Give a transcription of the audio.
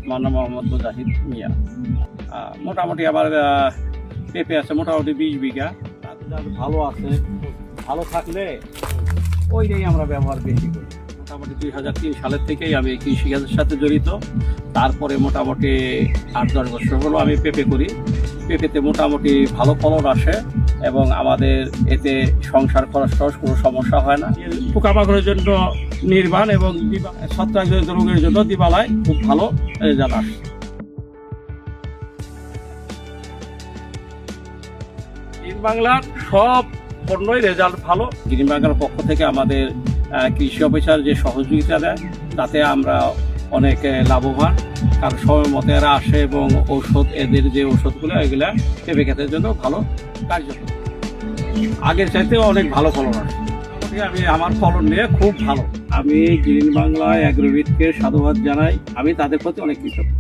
আমার নাম মোহাম্মদ মুজাহিদ মিয়া। মোটামুটি আমার পেঁপে আছে মোটামুটি 20 বিঘা। ভালো আছে, ভালো থাকলে ওইটাই আমরা ব্যবহার বেশি করি। মোটামুটি 2003 সালের থেকেই আমি কৃষিকাজের সাথে জড়িত। তারপরে মোটামুটি 8-10 বছর হলো আমি পেঁপে করি। পেঁপেতে মোটামুটি ভালো ফলন আসে এবং আমাদের এতে সংসার খরচ কোনো সমস্যা হয় না। পোকামাকড়ের জন্য নির্বাণ এবং ছত্রাকজনিত রোগের জন্য দিবালায় খুব ভালো রেজাল্ট আসে। গ্রিন বাংলার সব পণ্যই রেজাল্ট ভালো। গ্রিন বাংলার পক্ষ থেকে আমাদের কৃষি অফিসার যে সহযোগিতা দেয় তাতে আমরা অনেক লাভবান, কারণ সময় মতো এরা আসে এবং এদের যে ঔষধগুলো এগুলা পেঁপে ক্ষেতের জন্য ভালো কার্যকর। আগের চাইতেও অনেক ভালো ফলন আসে। আমি আমার ফলন নিয়ে খুব ভালো। আমি গ্রিন বাংলা অ্যাগ্রোভিটকে সাধুবাদ জানাই। আমি তাদের প্রতি অনেক কৃতজ্ঞ।